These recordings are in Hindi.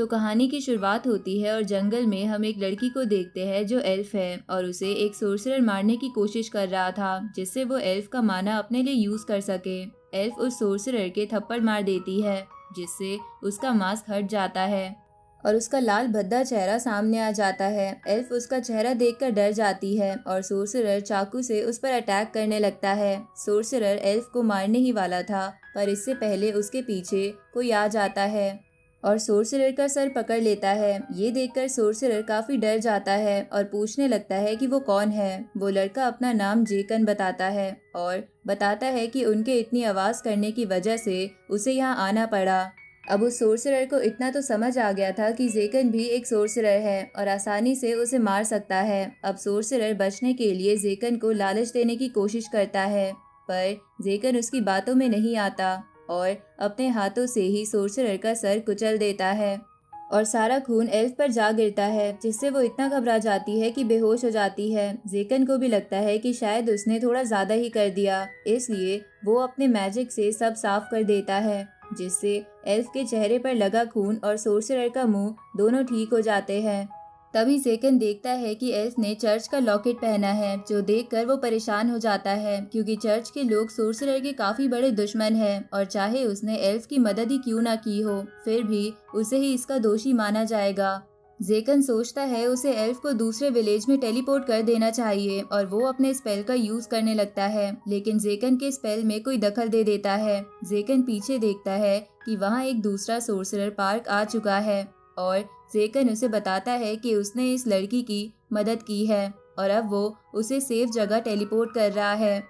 तो कहानी की शुरुआत होती है और जंगल में हम एक लड़की को देखते हैं जो एल्फ है और उसे एक सोर्सरर मारने की कोशिश कर रहा था जिससे वो एल्फ का माना अपने लिए यूज कर सके। एल्फ उस सोर्सरर के थप्पड़ मार देती है जिससे उसका मास्क हट जाता है और उसका लाल भद्दा चेहरा सामने आ जाता है। एल्फ उसका चेहरा देखकर डर जाती है और सोर्सरर चाकू से उस पर अटैक करने लगता है। सोर्सरर एल्फ को मारने ही वाला था पर इससे पहले उसके पीछे कोई आ जाता है और सोर्सरर का सर पकड़ लेता है। ये देखकर सोर्सरर काफी डर जाता है और पूछने लगता है कि वो कौन है। वो लड़का अपना नाम जेकन बताता है और बताता है कि उनके इतनी आवाज करने की वजह से उसे यहाँ आना पड़ा। अब उस सोर्सरर को इतना तो समझ आ गया था कि जेकन भी एक सोर्सरर है और आसानी से उसे मार सकता है। अब सोर्सरर बचने के लिए जेकन को लालच देने की कोशिश करता है पर जेकन उसकी बातों में नहीं आता और अपने हाथों से ही सोर्सरर का सर कुचल देता है और सारा खून एल्फ पर जा गिरता है जिससे वो इतना घबरा जाती है कि बेहोश हो जाती है। जेकन को भी लगता है कि शायद उसने थोड़ा ज्यादा ही कर दिया, इसलिए वो अपने मैजिक से सब साफ कर देता है जिससे एल्फ के चेहरे पर लगा खून और सोर्सरर का मुंह दोनों ठीक हो जाते हैं। तभी जेकन देखता है कि एल्फ ने चर्च का लॉकेट पहना है जो देखकर वो परेशान हो जाता है क्योंकि चर्च के लोग सोर्सरर के काफी बड़े दुश्मन हैं और चाहे उसने एल्फ की मदद ही क्यों ना की हो फिर भी उसे ही इसका दोषी माना जाएगा। जेकन सोचता है उसे एल्फ को दूसरे विलेज में टेलीपोर्ट कर देना चाहिए और वो अपने स्पेल का यूज करने लगता है लेकिन जेकन के स्पेल में कोई दखल दे देता है। जेकन पीछे देखता है कि वहाँ एक दूसरा सोर्सरर पार्क आ चुका है और जेकन उसे बताता है कि उसने इस लड़की की मदद की है और अब वो उसे सेफ जगह टेलीपोर्ट कर रहा है।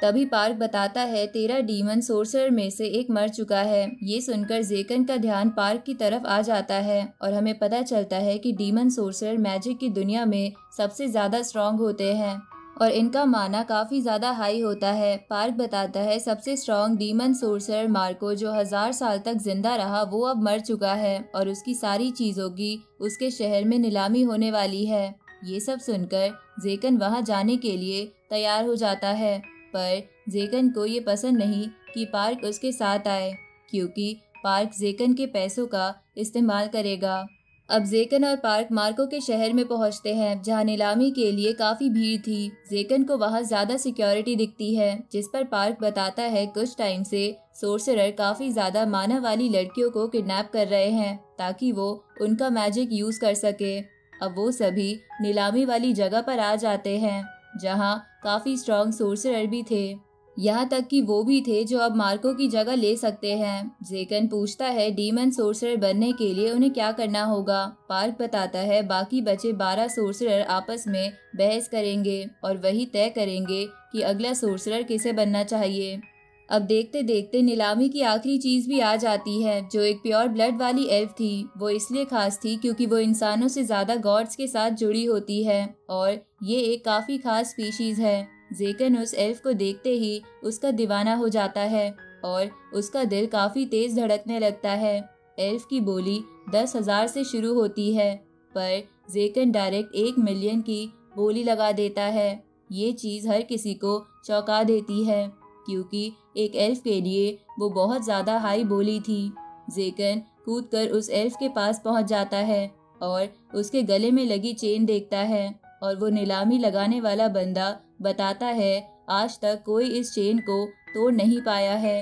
तभी पार्क बताता है 13 डीमन सोर्सरर में से एक मर चुका है। ये सुनकर जेकन का ध्यान पार्क की तरफ आ जाता है और हमें पता चलता है कि डीमन सोर्सरर मैजिक की दुनिया में सबसे ज्यादा स्ट्रांग होते हैं और इनका माना काफी ज्यादा हाई होता है। पार्क बताता है सबसे स्ट्रांग डीमन सोर्सरर मार्को जो 1000 साल तक जिंदा रहा वो अब मर चुका है और उसकी सारी चीजों की उसके शहर में नीलामी होने वाली है। ये सब सुनकर जेकन वहां जाने के लिए तैयार हो जाता है पर जेकन को ये पसंद नहीं कि पार्क उसके साथ आए क्योंकि पार्क जेकन के पैसों का इस्तेमाल करेगा। अब जेकन और पार्क मार्को के शहर में पहुंचते हैं जहां नीलामी के लिए काफी भीड़ थी। जेकन को वहां ज्यादा सिक्योरिटी दिखती है जिस पर पार्क बताता है कुछ टाइम से सोर्सरर काफी ज्यादा मानव वाली लड़कियों को किडनैप कर रहे हैं ताकि वो उनका मैजिक यूज कर सके। अब वो सभी नीलामी वाली जगह पर आ जाते हैं जहां काफी स्ट्रॉन्ग सोर्सरर भी थे, यहाँ तक कि वो भी थे जो अब मार्को की जगह ले सकते हैं। जेकन पूछता है डीमन सोर्सरर बनने के लिए उन्हें क्या करना होगा। पार्क बताता है बाकी बचे 12 सोर्सरर आपस में बहस करेंगे और वही तय करेंगे कि अगला सोर्सरर किसे बनना चाहिए। अब देखते देखते नीलामी की आखिरी चीज भी आ जाती है जो एक प्योर ब्लड वाली एल्फ थी। वो इसलिए खास थी क्योंकि वो इंसानों से ज्यादा गॉड्स के साथ जुड़ी होती है और ये एक काफी खास स्पीशीज है। जेकन उस एल्फ को देखते ही उसका दीवाना हो जाता है और उसका दिल काफी तेज धड़कने लगता है। एल्फ की बोली 10,000 से शुरू होती है पर जेकन डायरेक्ट 1 मिलियन की बोली लगा देता है। ये चीज हर किसी को चौंका देती है क्योंकि एक एल्फ के लिए वो बहुत ज्यादा हाई बोली थी। जेकन कूदकर उस एल्फ के पास पहुंच जाता है और उसके गले में लगी चेन देखता है और वो नीलामी लगाने वाला बंदा बताता है आज तक कोई इस चेन को तोड़ नहीं पाया है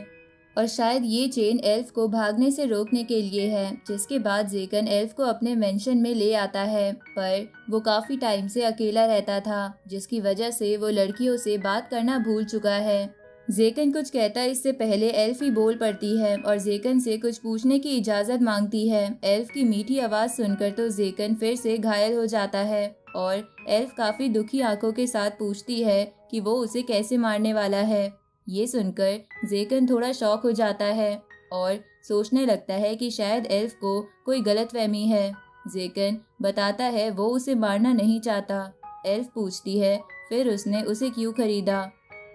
और शायद ये चेन एल्फ को भागने से रोकने के लिए है। जिसके बाद जेकन एल्फ को अपने मेंशन में ले आता है पर वो काफी टाइम से अकेला रहता था जिसकी वजह से वो लड़कियों से बात करना भूल चुका है। जेकन कुछ कहता इससे पहले एल्फ ही बोल पड़ती है और जेकन से कुछ पूछने की इजाजत मांगती है। एल्फ की मीठी आवाज सुनकर तो जेकन फिर से घायल हो जाता है और एल्फ काफी दुखी आंखों के साथ पूछती है कि वो उसे कैसे मारने वाला है। ये सुनकर जेकन थोड़ा शॉक हो जाता है और सोचने लगता है कि शायद एल्फ को कोई गलतफहमी है। जेकन बताता है वो उसे मारना नहीं चाहता। एल्फ पूछती है फिर उसने उसे क्यों खरीदा,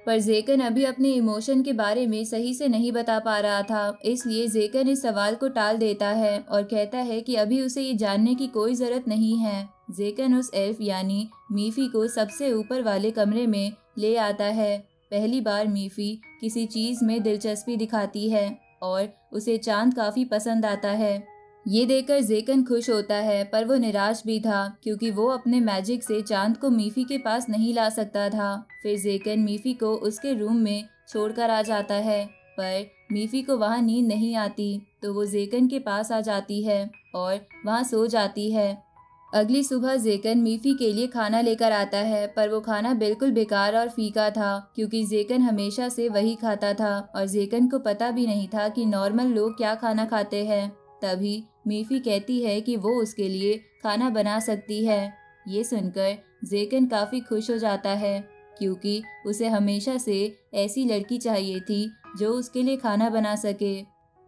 पर जेकन अभी अपने इमोशन के बारे में सही से नहीं बता पा रहा था, इसलिए जेकन इस सवाल को टाल देता है और कहता है कि अभी उसे ये जानने की कोई जरूरत नहीं है। जेकन उस एल्फ यानी मीफी को सबसे ऊपर वाले कमरे में ले आता है। पहली बार मीफी किसी चीज में दिलचस्पी दिखाती है और उसे चांद काफी पसंद आता है। ये देखकर जेकन खुश होता है, पर वो निराश भी था क्योंकि वो अपने मैजिक से चांद को मीफी के पास नहीं ला सकता था। फिर जेकन मीफी को उसके रूम में छोड़कर आ जाता है, पर मीफी को वहाँ नींद नहीं आती, तो वो जेकन के पास आ जाती है और वहाँ सो जाती है। अगली सुबह जेकन मीफी के लिए खाना लेकर आता है, पर वो खाना बिल्कुल बेकार और फीका था क्योंकि जेकन हमेशा से वही खाता था और जेकन को पता भी नहीं था कि नॉर्मल लोग क्या खाना खाते हैं। तभी मीफी कहती है कि वो उसके लिए खाना बना सकती है। ये सुनकर जेकन काफी खुश हो जाता है क्योंकि उसे हमेशा से ऐसी लड़की चाहिए थी जो उसके लिए खाना बना सके।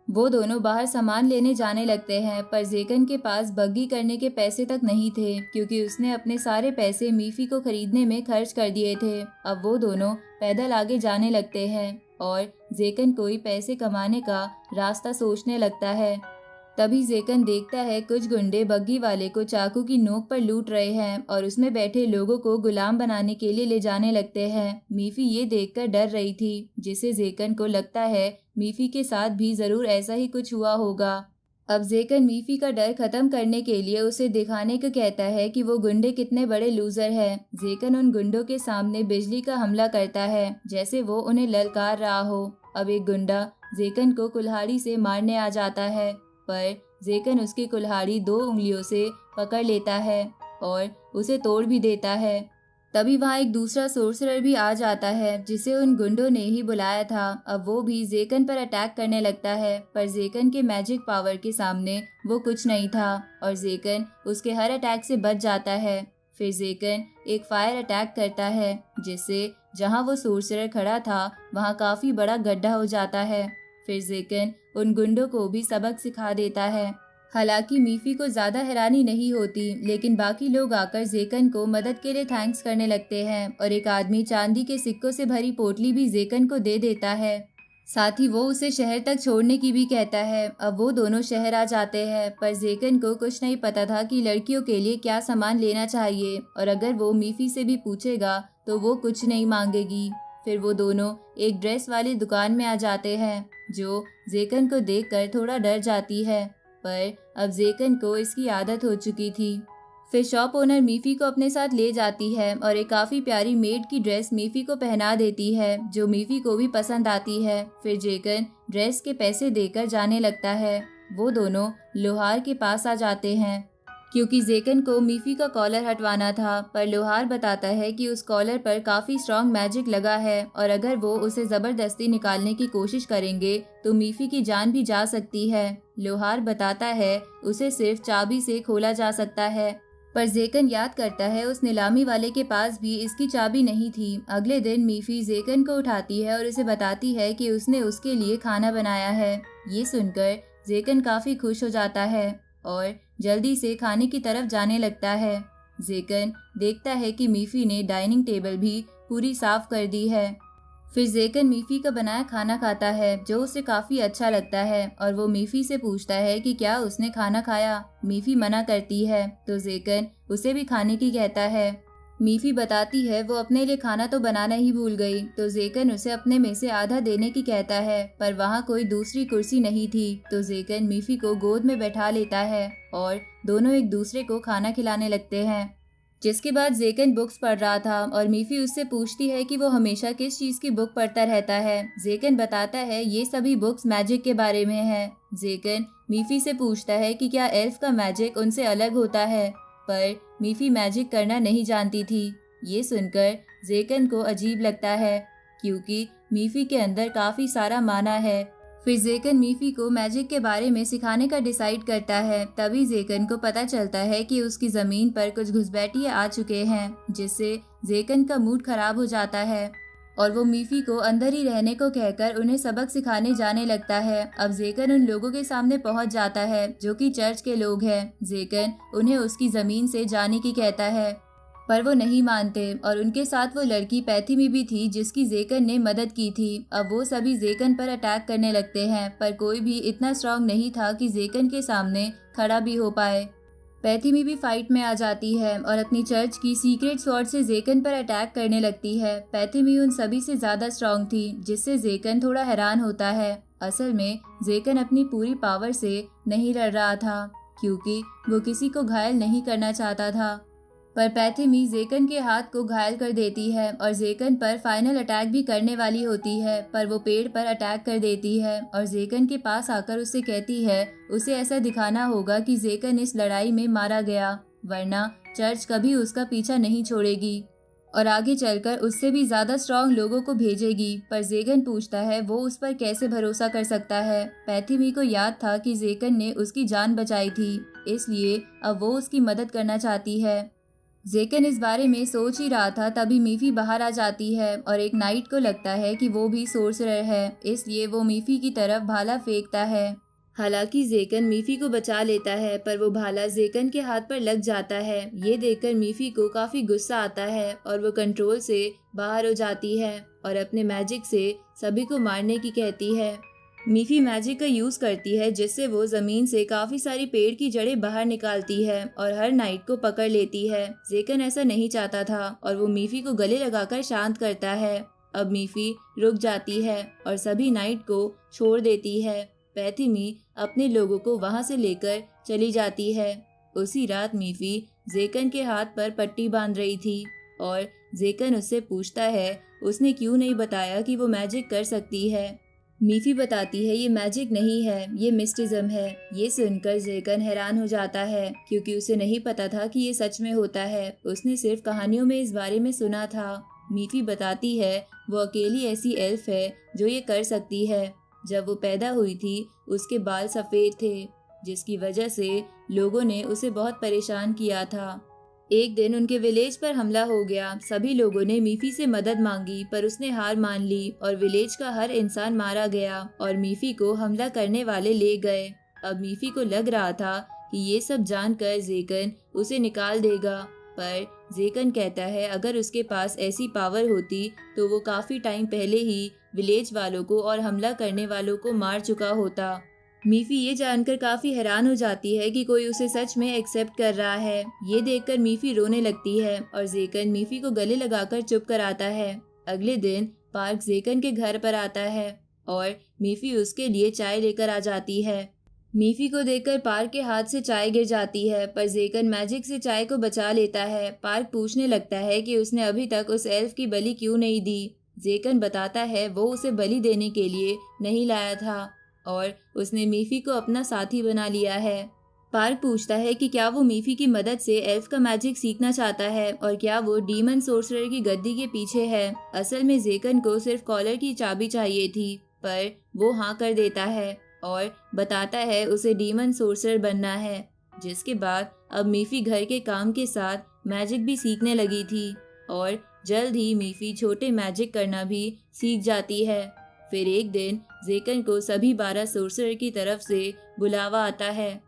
वो दोनों बाहर सामान लेने जाने लगते हैं, पर जेकन के पास बग्गी करने के पैसे तक नहीं थे क्योंकि उसने अपने सारे पैसे मीफी को खरीदने में खर्च कर दिए थे। अब वो दोनों पैदल आगे जाने लगते हैं और जेकन कोई पैसे कमाने का रास्ता सोचने लगता है। तभी जेकन देखता है कुछ गुंडे बग्गी वाले को चाकू की नोक पर लूट रहे हैं और उसमें बैठे लोगों को गुलाम बनाने के लिए ले जाने लगते हैं। मीफी ये देखकर डर रही थी, जिससे जेकन को लगता है मीफी के साथ भी जरूर ऐसा ही कुछ हुआ होगा। अब जेकन मीफी का डर खत्म करने के लिए उसे दिखाने को कहता है कि वो गुंडे कितने बड़े लूजर हैं। जेकन उन गुंडों के सामने बिजली का हमला करता है, जैसे वो उन्हें ललकार रहा हो। अब एक गुंडा जेकन को कुल्हाड़ी से मारने आ जाता है, पर जेकन उसकी कुल्हाड़ी 2 उंगलियों से पकड़ लेता है और उसे तोड़ भी देता है। तभी वहाँ एक दूसरा सोर्सरर भी आ जाता है जिसे उन गुंडों ने ही बुलाया था। अब वो भी जेकन पर अटैक करने लगता है, पर जेकन के मैजिक पावर के सामने वो कुछ नहीं था और जेकन उसके हर अटैक से बच जाता है। फिर जेकन एक फायर अटैक करता है, जिससे जहाँ वो सोर्सरर खड़ा था वहाँ काफी बड़ा गड्ढा हो जाता है। फिर जेकन उन गुंडों को भी सबक सिखा देता है। हालांकि मीफी को ज्यादा हैरानी नहीं होती, लेकिन बाकी लोग आकर जेकन को मदद के लिए थैंक्स करने लगते हैं और एक आदमी चांदी के सिक्कों से भरी पोटली भी जेकन को दे देता है। साथ ही वो उसे शहर तक छोड़ने की भी कहता है। अब वो दोनों शहर आ जाते हैं, पर जेकन को कुछ नहीं पता था कि लड़कियों के लिए क्या सामान लेना चाहिए और अगर वो मीफी से भी पूछेगा तो वो कुछ नहीं मांगेगी। फिर वो दोनों एक ड्रेस वाली दुकान में आ जाते हैं, जो जेकन को देखकर थोड़ा डर जाती है, पर अब जेकन को इसकी आदत हो चुकी थी। फिर शॉप ओनर मीफी को अपने साथ ले जाती है और एक काफी प्यारी मेड की ड्रेस मीफी को पहना देती है, जो मीफी को भी पसंद आती है। फिर जेकन ड्रेस के पैसे देकर जाने लगता है। वो दोनों लोहार के पास आ जाते हैं क्योंकि जेकन को मीफी का कॉलर हटवाना था, पर लोहार बताता है कि उस कॉलर पर काफी स्ट्रॉन्ग मैजिक लगा है और अगर वो उसे जबरदस्ती निकालने की कोशिश करेंगे तो मीफी की जान भी जा सकती है। लोहार बताता है उसे सिर्फ चाबी से खोला जा सकता है, पर जेकन याद करता है उस नीलामी वाले के पास भी इसकी चाबी नहीं थी। अगले दिन मीफी जेकन को उठाती है और उसे बताती है कि उसने उसके लिए खाना बनाया है। ये सुनकर जेकन काफी खुश हो जाता है और जल्दी से खाने की तरफ जाने लगता है। जेकन देखता है कि मीफी ने डाइनिंग टेबल भी पूरी साफ कर दी है। फिर जेकन मीफी का बनाया खाना खाता है, जो उसे काफी अच्छा लगता है और वो मीफी से पूछता है कि क्या उसने खाना खाया। मीफी मना करती है तो जेकन उसे भी खाने की कहता है। मीफी बताती है वो अपने लिए खाना तो बनाना ही भूल गई, तो जेकन उसे अपने में से आधा देने की कहता है, पर वहाँ कोई दूसरी कुर्सी नहीं थी, तो जेकन मीफी को गोद में बैठा लेता है और दोनों एक दूसरे को खाना खिलाने लगते हैं। जिसके बाद जेकन बुक्स पढ़ रहा था और मीफी उससे पूछती है कि वो हमेशा किस चीज की बुक पढ़ता रहता है। जेकन बताता है ये सभी बुक्स मैजिक के बारे में है। जेकन मीफी से पूछता है कि क्या एल्फ का मैजिक उनसे अलग होता है, पर मीफी मैजिक करना नहीं जानती थी। ये सुनकर जेकन को अजीब लगता है क्योंकि मीफी के अंदर काफी सारा माना है। फिर जेकन मीफी को मैजिक के बारे में सिखाने का डिसाइड करता है। तभी जेकन को पता चलता है कि उसकी जमीन पर कुछ घुसपैठिए आ चुके हैं, जिससे जेकन का मूड खराब हो जाता है और वो मीफी को अंदर ही रहने को कहकर उन्हें सबक सिखाने जाने लगता है। अब जेकन उन लोगों के सामने पहुंच जाता है जो कि चर्च के लोग हैं। जेकन उन्हें उसकी जमीन से जाने की कहता है, पर वो नहीं मानते और उनके साथ वो लड़की पैथीमी भी थी जिसकी जेकन ने मदद की थी। अब वो सभी जेकन पर अटैक करने लगते हैं, पर कोई भी इतना स्ट्रांग नहीं था कि जेकन के सामने खड़ा भी हो पाए। पैथिमी भी फाइट में आ जाती है और अपनी चर्च की सीक्रेट स्वॉर्ड से जेकन पर अटैक करने लगती है। पैथिमी उन सभी से ज्यादा स्ट्रांग थी, जिससे जेकन थोड़ा हैरान होता है। असल में जेकन अपनी पूरी पावर से नहीं लड़ रहा था, क्योंकि वो किसी को घायल नहीं करना चाहता था। पर पैथिमी जेकन के हाथ को घायल कर देती है और जेकन पर फाइनल अटैक भी करने वाली होती है, पर वो पेड़ पर अटैक कर देती है और जेकन के पास आकर उससे कहती है उसे ऐसा दिखाना होगा कि जेकन इस लड़ाई में मारा गया, वरना चर्च कभी उसका पीछा नहीं छोड़ेगी और आगे चलकर उससे भी ज्यादा स्ट्रांग लोगों को भेजेगी। पर जेकन पूछता है वो उस पर कैसे भरोसा कर सकता है। पैथिमी को याद था कि जेकन ने उसकी जान बचाई थी, इसलिए अब वो उसकी मदद करना चाहती है। जेकन इस बारे में सोच ही रहा था, तभी मीफी बाहर आ जाती है और एक नाइट को लगता है कि वो भी सोर्सरर है, इसलिए वो मीफी की तरफ भाला फेंकता है। हालांकि जेकन मीफी को बचा लेता है, पर वो भाला जेकन के हाथ पर लग जाता है। ये देखकर मीफी को काफी गुस्सा आता है और वो कंट्रोल से बाहर हो जाती है और अपने मैजिक से सभी को मारने की कहती है। मीफी मैजिक का यूज करती है, जिससे वो जमीन से काफी सारी पेड़ की जड़ें बाहर निकालती है और हर नाइट को पकड़ लेती है। जेकन ऐसा नहीं चाहता था और वो मीफी को गले लगाकर शांत करता है। अब मीफी रुक जाती है और सभी नाइट को छोड़ देती है। पैथिमी अपने लोगों को वहां से लेकर चली जाती है। उसी रात मीफी जेकन के हाथ पर पट्टी बांध रही थी और जेकन उससे पूछता है उसने क्यों नहीं बताया कि वो मैजिक कर सकती है। मीफी बताती है ये मैजिक नहीं है, ये मिस्टिज्म है। ये सुनकर जेकन हैरान हो जाता है, क्योंकि उसे नहीं पता था कि ये सच में होता है। उसने सिर्फ कहानियों में इस बारे में सुना था। मीफी बताती है वो अकेली ऐसी एल्फ है जो ये कर सकती है। जब वो पैदा हुई थी उसके बाल सफेद थे, जिसकी वजह से लोगों ने उसे बहुत परेशान किया था। एक दिन उनके विलेज पर हमला हो गया। सभी लोगों ने मीफी से मदद मांगी, पर उसने हार मान ली और विलेज का हर इंसान मारा गया और मीफी को हमला करने वाले ले गए। अब मीफी को लग रहा था कि ये सब जानकर जेकन उसे निकाल देगा, पर जेकन कहता है अगर उसके पास ऐसी पावर होती तो वो काफी टाइम पहले ही विलेज वालों को और हमला करने वालों को मार चुका होता। मीफी ये जानकर काफी हैरान हो जाती है कि कोई उसे सच में एक्सेप्ट कर रहा है। ये देखकर मीफी रोने लगती है और जेकन मीफी को गले लगाकर चुप कराता है। अगले दिन पार्क जेकन के घर पर आता है और मीफी उसके लिए चाय लेकर आ जाती है। मीफी को देखकर पार्क के हाथ से चाय गिर जाती है, पर जेकन मैजिक से चाय को बचा लेता है। पार्क पूछने लगता है कि उसने अभी तक उस एल्फ की बलि क्यों नहीं दी। जेकन बताता है वो उसे बलि देने के लिए नहीं लाया था और उसने मीफी को अपना साथी बना लिया है। पार्क पूछता है कि क्या वो मीफी की मदद से एल्फ का मैजिक सीखना चाहता है और क्या वो डीमन सोर्सरर की गद्दी के पीछे है। असल में जेकन को सिर्फ कॉलर की चाबी चाहिए थी, पर वो हाँ कर देता है और बताता है उसे डीमन सोर्सरर बनना है। जिसके बाद अब मीफी घर के काम के साथ मैजिक भी सीखने लगी थी और जल्द ही मीफी छोटे मैजिक करना भी सीख जाती है। फिर एक दिन जेकन को सभी 12 सोर्सरर की तरफ से बुलावा आता है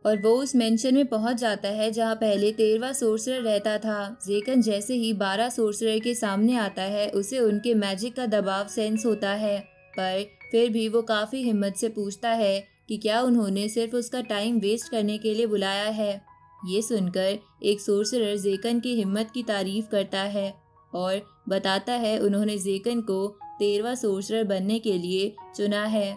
और वो उस मेंशन में पहुंच जाता है जहां पहले 13वां सोर्सरर रहता था। जेकन जैसे ही 12 सोर्सरर के सामने आता है उसे उनके मैजिक का दबाव सेंस होता है, पर फिर भी वो काफी हिम्मत से पूछता है कि क्या उन्होंने सिर्फ उसका टाइम वेस्ट करने के लिए बुलाया है। ये सुनकर एक सोर्सरर जेकन की हिम्मत की तारीफ करता है और बताता है उन्होंने जेकन को 13वां सोर्सरर बनने के लिए चुना है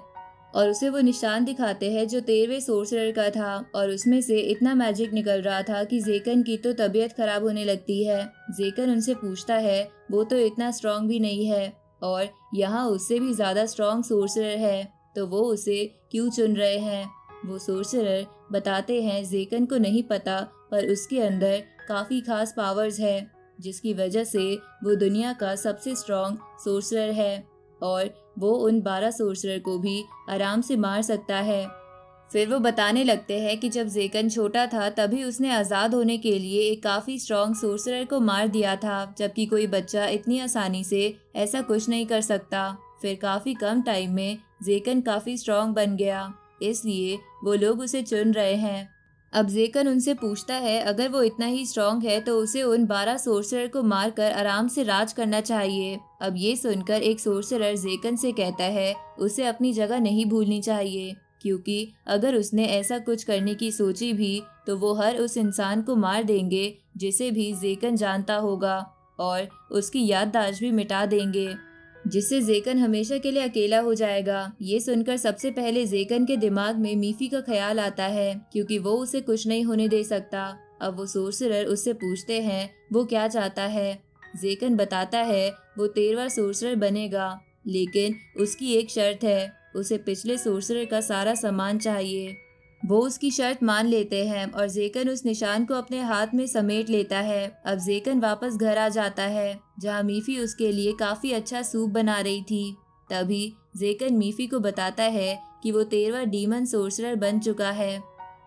और उसे वो निशान दिखाते हैं जो 13वें सोर्सरर का था और उसमें से इतना मैजिक निकल रहा था कि जेकन की तो तबीयत खराब होने लगती है। जेकन उनसे पूछता है वो तो इतना स्ट्रांग भी नहीं है और यहाँ उससे भी ज्यादा स्ट्रांग सोर्सरर है, तो वो उसे क्यों चुन रहे हैं। वो सोर्सरर बताते हैं जेकन को नहीं पता, पर उसके अंदर काफी खास पावर्स है, जिसकी वजह से वो दुनिया का सबसे स्ट्रांग सोर्सरर है और वो उन 12 सोर्सरर को भी आराम से मार सकता है। फिर वो बताने लगते हैं कि जब जेकन छोटा था तभी उसने आज़ाद होने के लिए एक काफ़ी स्ट्रांग सोर्सरर को मार दिया था, जबकि कोई बच्चा इतनी आसानी से ऐसा कुछ नहीं कर सकता। फिर काफ़ी कम टाइम में जेकन काफ़ी स्ट्रांग बन गया, इसलिए वो लोग उसे चुन रहे हैं। अब जेकन उनसे पूछता है अगर वो इतना ही स्ट्रांग है तो उसे उन 12 सोर्सरर को मारकर आराम से राज करना चाहिए। अब ये सुनकर एक सोर्सरर जेकन से कहता है उसे अपनी जगह नहीं भूलनी चाहिए। क्योंकि अगर उसने ऐसा कुछ करने की सोची भी तो वो हर उस इंसान को मार देंगे जिसे भी जेकन जानता होगा और उसकी याददाश्त भी मिटा देंगे, जिससे जेकन हमेशा के लिए अकेला हो जाएगा। ये सुनकर सबसे पहले जेकन के दिमाग में मीफी का ख्याल आता है, क्योंकि वो उसे कुछ नहीं होने दे सकता। अब वो सोर्सरर उससे पूछते हैं वो क्या चाहता है। जेकन बताता है वो 13वां सोर्सरर बनेगा, लेकिन उसकी एक शर्त है, उसे पिछले सोर्सरर का सारा सामान चाहिए। वो उसकी शर्त मान लेते हैं और जेकन उस निशान को अपने हाथ में समेट लेता है। अब जेकन वापस घर आ जाता है, जहाँ मीफी उसके लिए काफी अच्छा सूप बना रही थी। तभी जेकन मीफी को बताता है कि वो 13वां डीमन सोर्सरर बन चुका है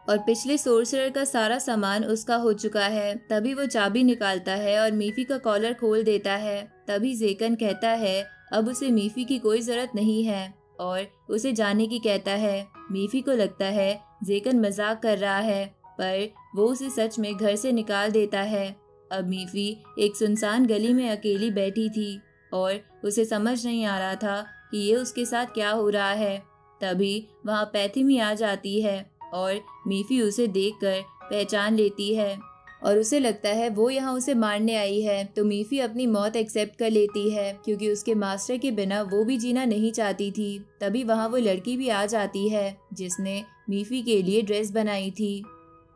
और पिछले सोर्सरर का सारा सामान उसका हो चुका है। तभी वो चाबी निकालता है और मीफी का कॉलर खोल देता है। तभी जेकन कहता है अब उसे मीफी की कोई जरूरत नहीं है और उसे जाने की कहता है। मीफी को लगता है जेकन मजाक कर रहा है, पर वो उसे सच में घर से निकाल देता है। अब मीफी एक सुनसान गली में अकेली बैठी थी और उसे समझ नहीं आ रहा था कि ये उसके साथ क्या हो रहा है। तभी वहाँ पैथिमी आ जाती है और मीफी उसे देखकर पहचान लेती है और उसे लगता है वो यहाँ उसे मारने आई है। तो मीफी अपनी मौत एक्सेप्ट कर लेती है, क्योंकि उसके मास्टर के बिना वो भी जीना नहीं चाहती थी। तभी वहाँ वो लड़की भी आ जाती है जिसने मीफी के लिए ड्रेस बनाई थी।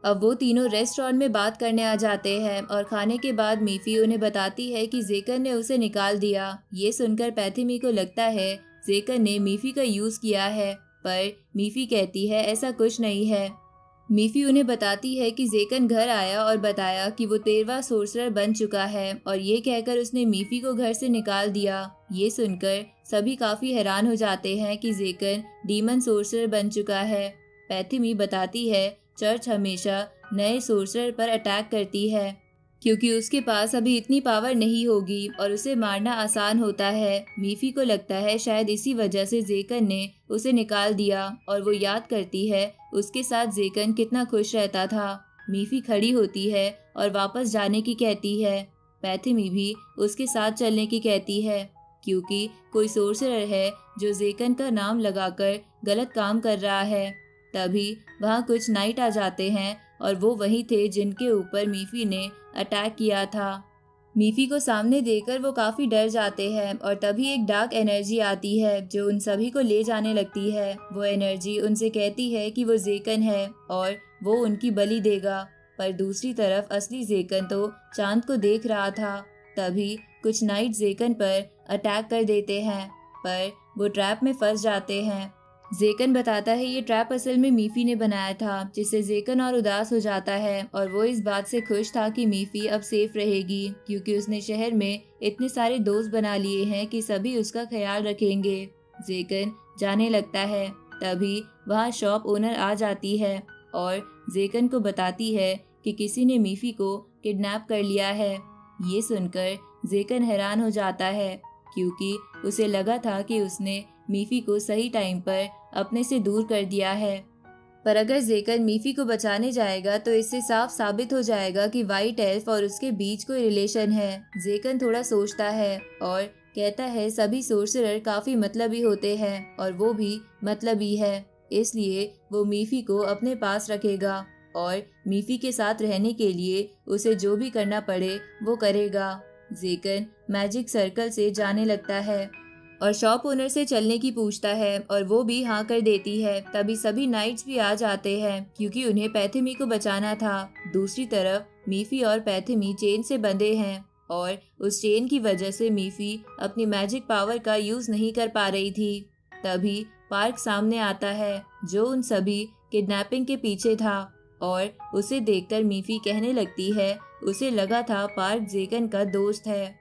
अब वो तीनों रेस्टोरेंट में बात करने आ जाते हैं और खाने के बाद मीफी उन्हें बताती है कि जेकन ने उसे निकाल दिया। ये सुनकर पैथिमी को लगता है जेकन ने मीफी का यूज किया है, पर मीफी कहती है ऐसा कुछ नहीं है। मीफी उन्हें बताती है कि जेकन घर आया और बताया कि वो 13वां सोर्सरर बन चुका है और ये कहकर उसने मीफी को घर से निकाल दिया। ये सुनकर सभी काफी हैरान हो जाते हैं कि जेकन डीमन सोर्सरर बन चुका है। पैथिमी बताती है चर्च हमेशा नए सोर्सरर पर अटैक करती है, क्योंकि उसके पास अभी इतनी पावर नहीं होगी और उसे मारना आसान होता है। मीफी को लगता है शायद इसी वजह से जेकन ने उसे निकाल दिया और वो याद करती है उसके साथ जेकन कितना खुश रहता था। मीफी खड़ी होती है और वापस जाने की कहती है। पैथिमी भी उसके साथ चलने की कहती है, क्योंकि कोई सोर्सरर है जो जेकन का नाम लगाकर गलत काम कर रहा है। तभी वहाँ कुछ नाइट आ जाते हैं और वो वही थे जिनके ऊपर मीफी ने अटैक किया था। मीफी को सामने देखकर वो काफी डर जाते हैं और तभी एक डार्क एनर्जी आती है जो उन सभी को ले जाने लगती है। वो एनर्जी उनसे कहती है कि वो जेकन है और वो उनकी बलि देगा, पर दूसरी तरफ असली जेकन तो चांद को देख रहा था। तभी कुछ नाइट जेकन पर अटैक कर देते हैं, पर वो ट्रैप में फंस जाते हैं। जेकन बताता है ये ट्रैप असल में मीफी ने बनाया था, जिससे जेकन और उदास हो जाता है और वो इस बात से खुश था कि मीफी अब सेफ रहेगी, क्योंकि उसने शहर में इतने सारे दोस्त बना लिए हैं कि सभी उसका ख्याल रखेंगे। जेकन जाने लगता है। तभी वहाँ शॉप ओनर आ जाती है और जेकन को बताती है कि किसी ने मीफी को किडनैप कर लिया है। ये सुनकर जेकन हैरान हो जाता है, क्योंकि उसे लगा था कि उसने मीफी को सही टाइम पर अपने से दूर कर दिया है। पर अगर जेकन मीफी को बचाने जाएगा तो इससे साफ साबित हो जाएगा कि वाइट एल्फ और उसके बीच कोई रिलेशन है। जेकन थोड़ा सोचता है और कहता है सभी सोर्सरर काफी मतलबी होते हैं और वो भी मतलबी है, इसलिए वो मीफी को अपने पास रखेगा और मीफी के साथ रहने के लिए उसे जो भी करना पड़े वो करेगा। जेकन मैजिक सर्कल से जाने लगता है और शॉप ओनर से चलने की पूछता है और वो भी हाँ कर देती है। तभी सभी नाइट्स भी आ जाते हैं, क्योंकि उन्हें पैथिमी को बचाना था। दूसरी तरफ मीफी और पैथिमी चेन से बंधे हैं और उस चेन की वजह से मीफी अपनी मैजिक पावर का यूज नहीं कर पा रही थी। तभी पार्क सामने आता है जो उन सभी किडनैपिंग के पीछे था और उसे देखकर मीफी कहने लगती है उसे लगा था पार्क जेकन का दोस्त है।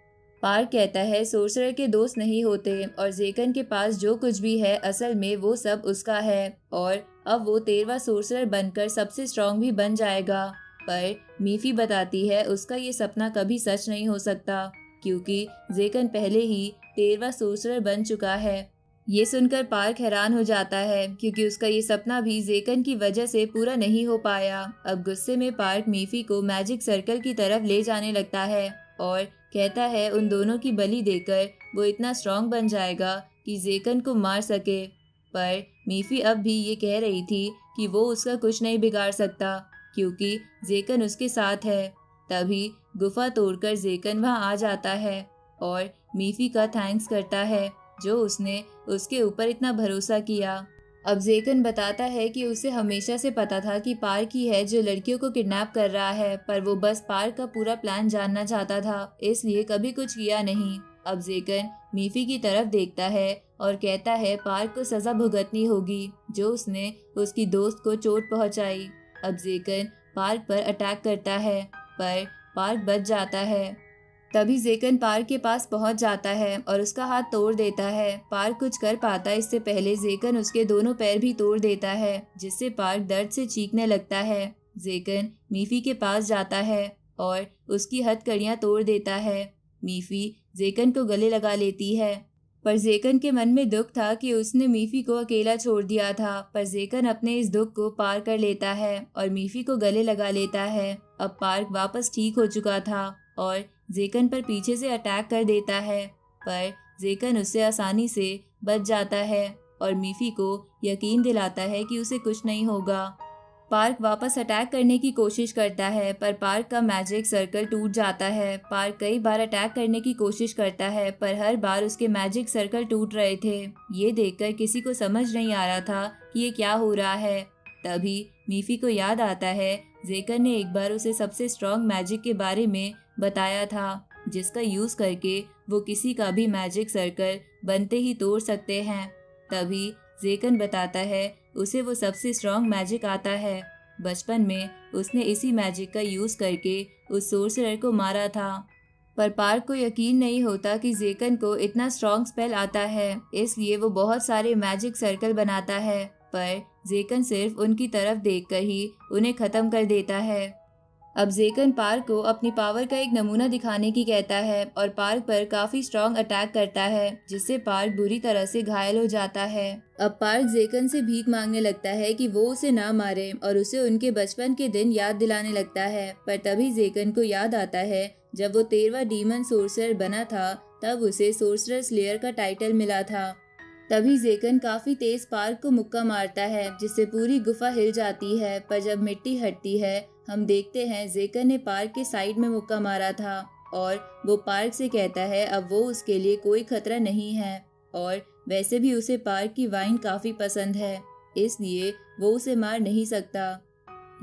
पार्क कहता है सोर्सरर के दोस्त नहीं होते और जेकन के पास जो कुछ भी है असल में वो सब उसका है और अब वो 13वां सोर्सरर बनकर सबसे स्ट्रॉन्ग भी बन जाएगा। पर मीफी बताती है उसका ये सपना कभी सच नहीं हो सकता, क्योंकि जेकन पहले ही 13वां सोर्सरर बन चुका है। ये सुनकर पार्क हैरान हो जाता है, क्योंकि उसका ये सपना भी जेकन की वजह से पूरा नहीं हो पाया। अब गुस्से में पार्क मीफी को मैजिक सर्कल की तरफ ले जाने लगता है और कहता है उन दोनों की बलि देकर वो इतना स्ट्रॉन्ग बन जाएगा कि जेकन को मार सके। पर मीफी अब भी ये कह रही थी कि वो उसका कुछ नहीं बिगाड़ सकता क्योंकि जेकन उसके साथ है। तभी गुफा तोड़कर जेकन वहां आ जाता है और मीफी का थैंक्स करता है जो उसने उसके ऊपर इतना भरोसा किया। अब जेकन बताता है कि उसे हमेशा से पता था कि पार्क ही है जो लड़कियों को किडनैप कर रहा है, पर वो बस पार्क का पूरा प्लान जानना चाहता था, इसलिए कभी कुछ किया नहीं। अब जेकन मीफी की तरफ देखता है और कहता है पार्क को सजा भुगतनी होगी जो उसने उसकी दोस्त को चोट पहुंचाई। अब जेकन पार्क पर अटैक करता है पर पार्क बच जाता है। तभी जेकन पार्क के पास पहुंच जाता है और उसका हाथ तोड़ देता है। पार्क कुछ कर पाता इससे पहले जेकन उसके दोनों पैर भी तोड़ देता है जिससे पार्क दर्द से चीखने लगता है। जेकन मीफी के पास जाता है और उसकी हथकड़ियां तोड़ देता है। मीफी जेकन को गले लगा लेती है पर जेकन के मन में दुख था कि उसने मीफी को अकेला छोड़ दिया था, पर जेकन अपने इस दुख को पार कर लेता है और मीफी को गले लगा लेता है। अब पार्क वापस ठीक हो चुका था और जेकन पर पीछे से अटैक कर देता है, पर जेकन उससे आसानी से बच जाता है और मीफी को यकीन दिलाता है कि उसे कुछ नहीं होगा। पार्क वापस अटैक करने की कोशिश करता है पर पार्क का मैजिक सर्कल टूट जाता है। पार्क कई बार अटैक करने की कोशिश करता है पर हर बार उसके मैजिक सर्कल टूट रहे थे। ये देखकर किसी को समझ नहीं आ रहा था कि ये क्या हो रहा है। तभी मीफी को याद आता है जेकन ने एक बार उसे सबसे स्ट्रॉन्ग मैजिक के बारे में बताया था जिसका यूज करके वो किसी का भी मैजिक सर्कल बनते ही तोड़ सकते हैं। तभी जेकन बताता है उसे वो सबसे स्ट्रॉन्ग मैजिक आता है। बचपन में उसने इसी मैजिक का यूज करके उस सोर्सरर को मारा था। पर पार्क को यकीन नहीं होता कि जेकन को इतना स्ट्रॉन्ग स्पेल आता है, इसलिए वो बहुत सारे मैजिक सर्कल बनाता है, पर जेकन सिर्फ उनकी तरफ देखकर ही उन्हें खत्म कर देता है। अब जेकन पार्क को अपनी पावर का एक नमूना दिखाने की कहता है और पार्क पर काफी स्ट्रॉन्ग अटैक करता है जिससे पार्क बुरी तरह से घायल हो जाता है। अब पार्क जेकन से भीख मांगने लगता है कि वो उसे ना मारे और उसे उनके बचपन के दिन याद दिलाने लगता है, पर तभी जेकन को याद आता है जब वो 13वां डीमन सोर्सर बना था तब उसे सोर्सरर स्लेयर का टाइटल मिला था। तभी जेकन काफी तेज पार्क को मुक्का मारता है जिससे पूरी गुफा हिल जाती है, पर जब मिट्टी हटती है हम देखते हैं जेकन ने पार्क के साइड में मुक्का मारा था और वो पार्क से कहता है अब वो उसके लिए कोई खतरा नहीं है और वैसे भी उसे पार्क की वाइन काफी पसंद है, इसलिए वो उसे मार नहीं सकता।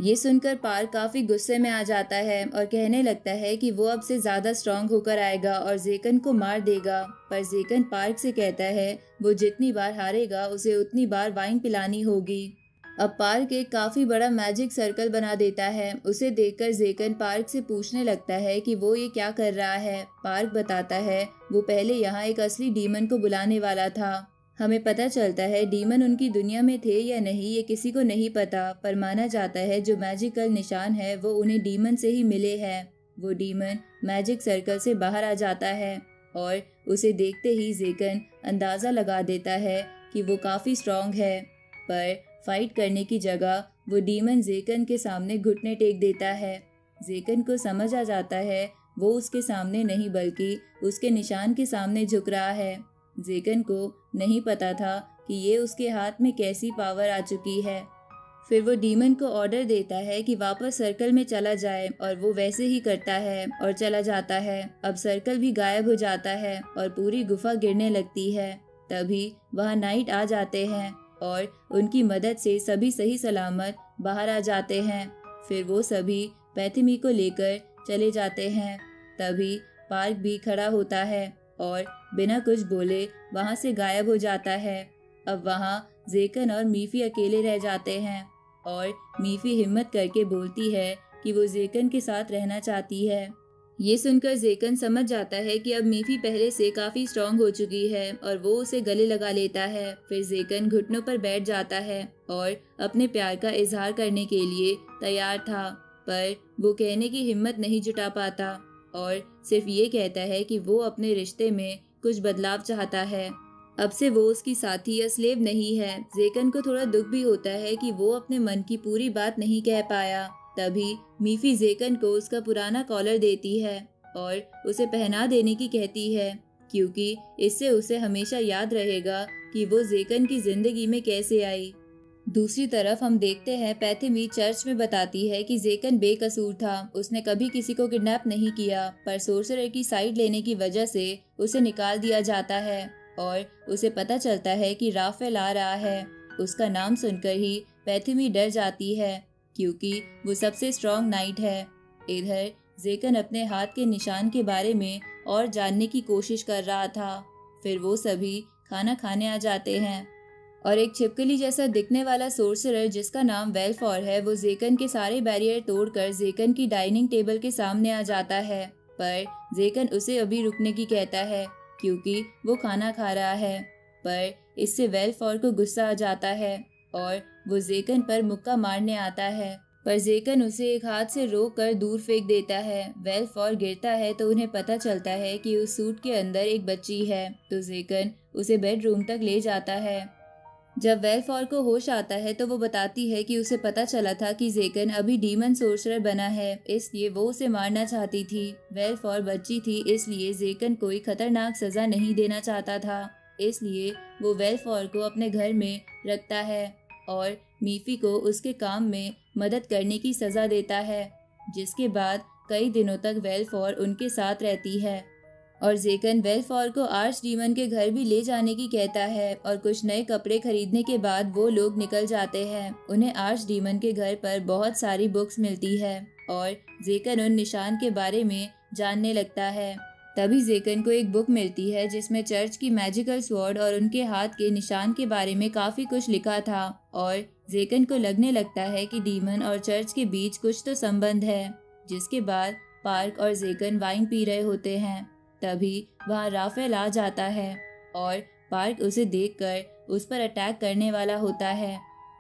ये सुनकर पार्क काफी गुस्से में आ जाता है और कहने लगता है कि वो अब से ज्यादा स्ट्रांग होकर आएगा और जेकन को मार देगा, पर जेकन पार्क से कहता है वो जितनी बार हारेगा उसे उतनी बार वाइन पिलानी होगी। अब पार्क एक काफी बड़ा मैजिक सर्कल बना देता है। उसे देखकर जेकन पार्क से पूछने लगता है कि वो ये क्या कर रहा है। पार्क बताता है वो पहले यहाँ एक असली डीमन को बुलाने वाला था। हमें पता चलता है डीमन उनकी दुनिया में थे या नहीं ये किसी को नहीं पता, पर माना जाता है जो मैजिकल निशान है वो उन्हें डीमन से ही मिले हैं। वो डीमन मैजिक सर्कल से बाहर आ जाता है और उसे देखते ही जेकन अंदाजा लगा देता है कि वो काफी स्ट्रांग है, पर फाइट करने की जगह वो डीमन जेकन के सामने घुटने टेक देता है। जेकन को समझ आ जाता है वो उसके सामने नहीं बल्कि उसके निशान के सामने झुक रहा है। जेकन को नहीं पता था कि ये उसके हाथ में कैसी पावर आ चुकी है। फिर वो डीमन को ऑर्डर देता है कि वापस सर्कल में चला जाए और वो वैसे ही करता है और चला जाता है। अब सर्कल भी गायब हो जाता है और पूरी गुफा गिरने लगती है। तभी वहाँ नाइट आ जाते हैं और उनकी मदद से सभी सही सलामत बाहर आ जाते हैं। फिर वो सभी पैथमी को लेकर चले जाते हैं। तभी पार्क भी खड़ा होता है और बिना कुछ बोले वहाँ से गायब हो जाता है। अब वहाँ जेकन और मीफी अकेले रह जाते हैं और मीफी हिम्मत करके बोलती है कि वो जेकन के साथ रहना चाहती है। ये सुनकर जेकन समझ जाता है कि अब मीफी पहले से काफी स्ट्रांग हो चुकी है और वो उसे गले लगा लेता है। फिर जेकन घुटनों पर बैठ जाता है और अपने प्यार का इजहार करने के लिए तैयार था, पर वो कहने की हिम्मत नहीं जुटा पाता और सिर्फ ये कहता है कि वो अपने रिश्ते में कुछ बदलाव चाहता है। अब से वो उसकी साथी या स्लेव नहीं है। जेकन को थोड़ा दुख भी होता है कि वो अपने मन की पूरी बात नहीं कह पाया। तभी मीफी जेकन को उसका पुराना कॉलर देती है और उसे पहना देने की कहती है, क्योंकि इससे उसे हमेशा याद रहेगा कि वो जेकन की जिंदगी में कैसे आई। दूसरी तरफ हम देखते हैं पैथमी चर्च में बताती है कि जेकन बेकसूर था, उसने कभी किसी को किडनैप नहीं किया, पर सोर्सरर की साइड लेने की वजह से उसे निकाल दिया जाता है और उसे पता चलता है कि राफेल आ रहा है। उसका नाम सुनकर ही पैथमी डर जाती है क्योंकि वो सबसे स्ट्रॉन्ग नाइट है। इधर जेकन अपने हाथ के निशान के बारे में और जानने की कोशिश कर रहा था। फिर वो सभी खाना खाने आ जाते हैं और एक छिपकली जैसा दिखने वाला सोर्सरर जिसका नाम वेलफॉर है, वो जेकन के सारे बैरियर तोड़कर जेकन की डाइनिंग टेबल के सामने आ जाता है। पर जेकन उसे अभी रुकने की कहता है क्योंकि वो खाना खा रहा है। पर इससे वेलफॉर को गुस्सा आ जाता है और वो जेकन पर मुक्का मारने आता है, पर जेकन उसे एक हाथ से रोक कर दूर फेंक देता है। वेलफॉर गिरता है तो उन्हें पता चलता है कि उस सूट के अंदर एक बच्ची है, तो जेकन उसे बेडरूम तक ले जाता है। जब वेलफॉर को होश आता है तो वो बताती है कि उसे पता चला था कि जेकन अभी डीमन सोर्सरर बना है, इसलिए वो उसे मारना चाहती थी। वेलफॉर बच्ची थी, इसलिए जेकन कोई खतरनाक सजा नहीं देना चाहता था, इसलिए वो वेलफॉर को अपने घर में रखता है और मीफी को उसके काम में मदद करने की सजा देता है। जिसके बाद कई दिनों तक वेलफॉर उनके साथ रहती है और जेकन वेलफॉर को आर्च डीमन के घर भी ले जाने की कहता है और कुछ नए कपड़े खरीदने के बाद वो लोग निकल जाते हैं। उन्हें आर्च डीमन के घर पर बहुत सारी बुक्स मिलती है और जेकन उन निशान के बारे में जानने लगता है। तभी जेकन को एक बुक मिलती है जिसमें चर्च की मैजिकल स्वॉर्ड और उनके हाथ के निशान के बारे में काफी कुछ लिखा था और जेकन को लगने लगता है कि डीमन और चर्च के बीच कुछ तो संबंध है। जिसके बाद पार्क और जेकन वाइन पी रहे होते हैं, तभी वहाँ राफेल आ जाता है और पार्क उसे देखकर उस पर अटैक करने वाला होता है,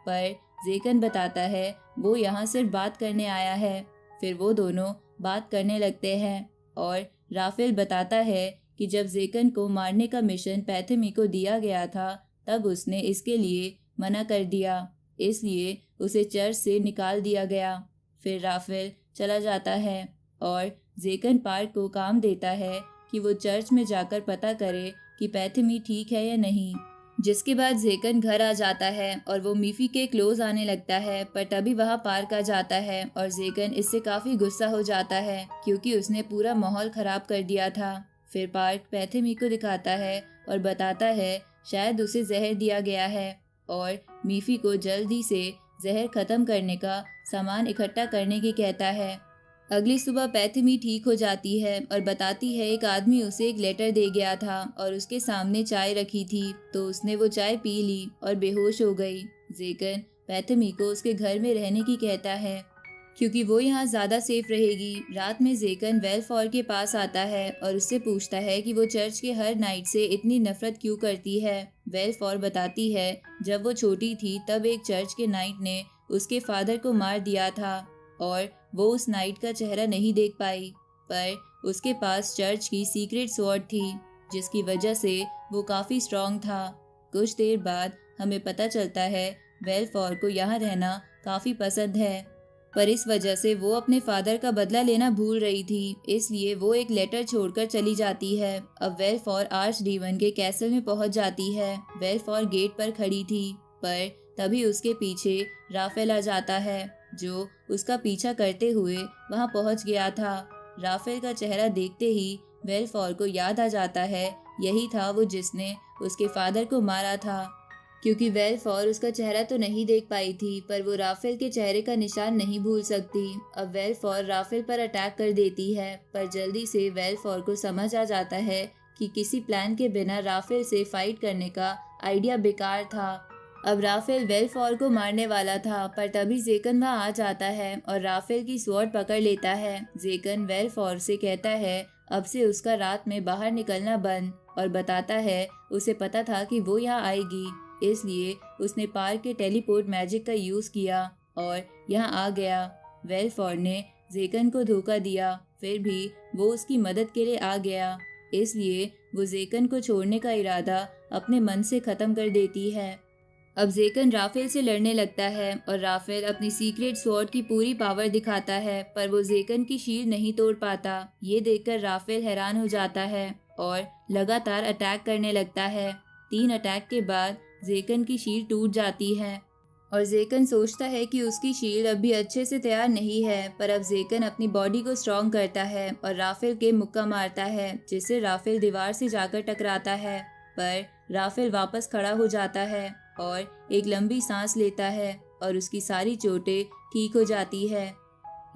पर जेकन बताता है वो यहाँ सिर्फ बात करने आया है। फिर वो दोनों बात करने लगते हैं और राफेल बताता है कि जब जेकन को मारने का मिशन पैथमी को दिया गया था तब उसने इसके लिए मना कर दिया, इसलिए उसे चर्च से निकाल दिया गया। फिर राफेल चला जाता है और जेकन पार्क को काम देता है कि वो चर्च में जाकर पता करे कि पैथमी ठीक है या नहीं। जिसके बाद जेकन घर आ जाता है और वो मीफी के क्लोज आने लगता है, पर तभी वहाँ पार्क आ जाता है और जेकन इससे काफी गुस्सा हो जाता है क्योंकि उसने पूरा माहौल खराब कर दिया था। फिर पार्क पैथमी को दिखाता है और बताता है शायद उसे जहर दिया गया है और मीफी को जल्दी से जहर खत्म करने का सामान इकट्ठा करने की कहता है। अगली सुबह पैथमी ठीक हो जाती है और बताती है एक आदमी उसे एक लेटर दे गया था और उसके सामने चाय रखी थी, तो उसने वो चाय पी ली और बेहोश हो गई। जेकन पैथमी को उसके घर में रहने की कहता है क्योंकि वो यहाँ ज्यादा सेफ रहेगी। रात में जेकन वेलफॉर के पास आता है और उससे पूछता है कि वो चर्च के हर नाइट से इतनी नफरत क्यों करती है। वेलफॉर बताती है जब वो छोटी थी तब एक चर्च के नाइट ने उसके फादर को मार दिया था और वो उस नाइट का चेहरा नहीं देख पाई, पर उसके पास चर्च की सीक्रेट स्वॉर्ड थी जिसकी वजह से वो काफी स्ट्रॉन्ग था। कुछ देर बाद हमें पता चलता है वेलफॉर को यहाँ रहना काफी पसंद है, पर इस वजह से वो अपने फादर का बदला लेना भूल रही थी, इसलिए वो एक लेटर छोड़कर चली जाती है। अब वेलफॉर आर्च डीमन के कैसल में पहुंच जाती है। वेलफॉर गेट पर खड़ी थी, पर तभी उसके पीछे राफेल आ जाता है जो उसका पीछा करते हुए वहां पहुंच गया था। राफेल का चेहरा देखते ही वेलफॉर को याद आ जाता है यही था वो जिसने उसके फादर को मारा था। क्योंकि वेलफॉर उसका चेहरा तो नहीं देख पाई थी, पर वो राफेल के चेहरे का निशान नहीं भूल सकती। अब वेलफॉर राफेल पर अटैक कर देती है, पर जल्दी से वेलफॉर को समझ आ जाता है कि किसी प्लान के बिना राफेल से फाइट करने का आइडिया बेकार था। अब राफेल वेलफॉर को मारने वाला था, पर तभी जेकन वहाँ आ जाता है और राफेल की स्वॉर्ड पकड़ लेता है। जेकन वेलफॉर से कहता है अब से उसका रात में बाहर निकलना बंद, और बताता है उसे पता था कि वो यहाँ आएगी, इसलिए उसने पार्क के टेलीपोर्ट मैजिक का यूज किया और यहाँ आ गया। वेलफॉर ने जेकन को धोखा दिया, फिर भी वो उसकी मदद के लिए आ गया, इसलिए वो जेकन को छोड़ने का इरादा अपने मन से खत्म कर देती है। अब जेकन राफेल से लड़ने लगता है और राफेल अपनी सीक्रेट स्वॉर्ड की पूरी पावर दिखाता है, पर वो जेकन की शील्ड नहीं तोड़ पाता। ये देखकर राफेल हैरान हो जाता है और लगातार अटैक करने लगता है। 3 अटैक के बाद जेकन की शील्ड टूट जाती है और जेकन सोचता है कि उसकी शील्ड अभी अच्छे से तैयार नहीं है, पर अब जेकन अपनी बॉडी को स्ट्रॉन्ग करता है और राफेल के मुक्का मारता है, जिससे राफेल दीवार से जाकर टकराता है। पर राफेल वापस खड़ा हो जाता है और एक लंबी सांस लेता है और उसकी सारी चोटें ठीक हो जाती है।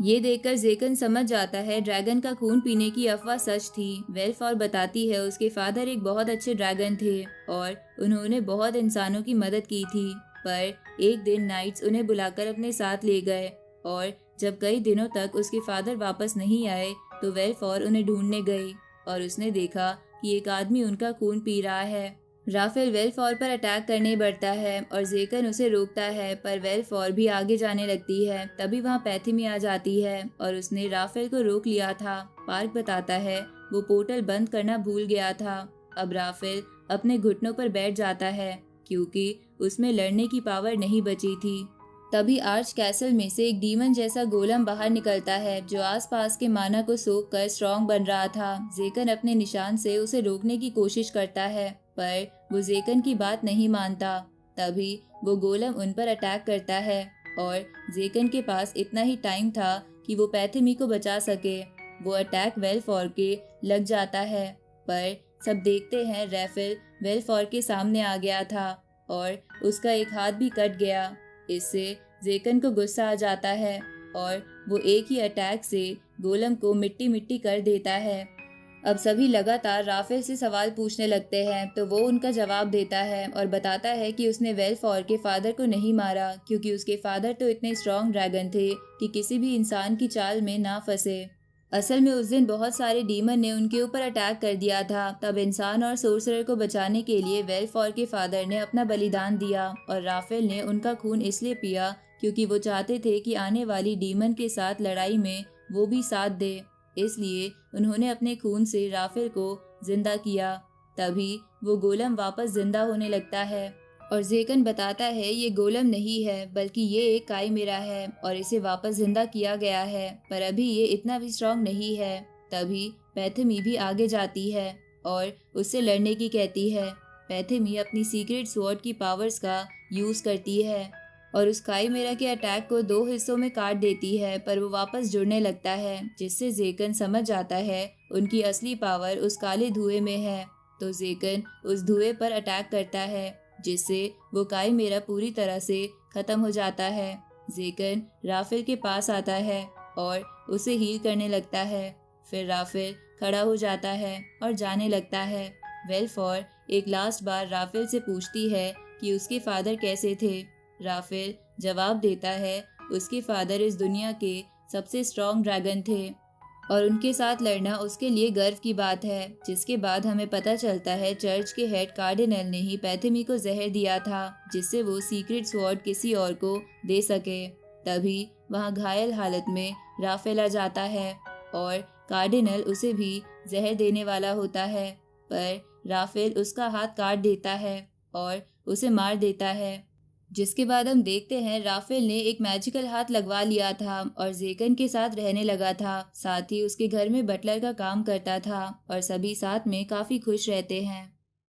ये देखकर जेकन समझ जाता है ड्रैगन का खून पीने की अफवाह सच थी। वेल्फॉर बताती है उसके फादर एक बहुत अच्छे ड्रैगन थे और उन्होंने बहुत इंसानों की मदद की थी, पर एक दिन नाइट्स उन्हें बुलाकर अपने साथ ले गए और जब कई दिनों तक उसके फादर वापस नहीं आए तो वेल्फॉर उन्हें ढूंढने गई और उसने देखा कि एक आदमी उनका खून पी रहा है। राफेल वेल्फॉर पर अटैक करने बढ़ता है और जेकन उसे रोकता है, पर वेल्फॉर भी आगे जाने लगती है। तभी वहाँ पैथिमी आ जाती है और उसने राफेल को रोक लिया था। पार्क बताता है वो पोर्टल बंद करना भूल गया था। अब राफेल अपने घुटनों पर बैठ जाता है क्योंकि उसमें लड़ने की पावर नहीं बची थी। तभी आर्च कैसल में से एक डीमन जैसा गोलम बाहर निकलता है जो आसपास के माना को सोख कर स्ट्रॉन्ग बन रहा था। जेकन अपने निशान से उसे रोकने की कोशिश करता है, पर वो जेकन की बात नहीं मानता। तभी वो गोलम उन पर अटैक करता है और जेकन के पास इतना ही टाइम था कि वो पैथिमी को बचा सके। वो अटैक वेल्फॉर के लग जाता है, पर सब देखते हैं राफेल वेल्फॉर के सामने आ गया था और उसका एक हाथ भी कट गया। इससे जेकन को गुस्सा आ जाता है और वो एक ही अटैक से गोलम को मिट्टी मिट्टी कर देता है। अब सभी लगातार राफेल से सवाल पूछने लगते हैं तो वो उनका जवाब देता है और बताता है कि उसने वेल्फॉर के फादर को नहीं मारा क्योंकि उसके फादर तो इतने स्ट्रॉन्ग ड्रैगन थे कि किसी भी इंसान की चाल में ना फंसे। असल में उस दिन बहुत सारे डीमन ने उनके ऊपर अटैक कर दिया था। तब इंसान और सोर्सरर को बचाने के लिए वेल्फॉर के फादर ने अपना बलिदान दिया और राफेल ने उनका खून इसलिए पिया क्योंकि वो चाहते थे कि आने वाली डीमन के साथ लड़ाई में वो भी साथ दे। इसलिए उन्होंने अपने खून से राफेल को जिंदा किया। तभी वो गोलम वापस जिंदा होने लगता है और जेकन बताता है ये गोलम नहीं है बल्कि ये एक काइमेरा है और इसे वापस जिंदा किया गया है, पर अभी ये इतना भी स्ट्रॉन्ग नहीं है। तभी पैथिमी भी आगे जाती है और उससे लड़ने की कहती है। पैथिमी अपनी सीक्रेट स्वॉर्ड की पावर्स का यूज करती है और उस काइमेरा के अटैक को 2 हिस्सों में काट देती है, पर वो वापस जुड़ने लगता है, जिससे जेकन समझ जाता है उनकी असली पावर उस काले धुएं में है। तो जेकन उस धुएं पर अटैक करता है जिससे वो काइमेरा पूरी तरह से खत्म हो जाता है। जेकन राफेल के पास आता है और उसे हील करने लगता है। फिर राफेल खड़ा हो जाता है और जाने लगता है। वेल्फॉर एक लास्ट बार राफेल से पूछती है कि उसके फादर कैसे थे। राफेल जवाब देता है उसके फादर इस दुनिया के सबसे स्ट्रॉन्ग ड्रैगन थे और उनके साथ लड़ना उसके लिए गर्व की बात है। जिसके बाद हमें पता चलता है चर्च के हेड कार्डिनल ने ही पैथिमी को जहर दिया था जिससे वो सीक्रेट स्वॉर्ड किसी और को दे सके। तभी वहाँ घायल हालत में राफेल आ जाता है और कार्डिनल उसे भी जहर देने वाला होता है, पर राफेल उसका हाथ काट देता है और उसे मार देता है। जिसके बाद हम देखते हैं राफेल ने एक मैजिकल हाथ लगवा लिया था और जेकन के साथ रहने लगा था। साथ ही उसके घर में बटलर का काम करता था और सभी साथ में काफी खुश रहते हैं।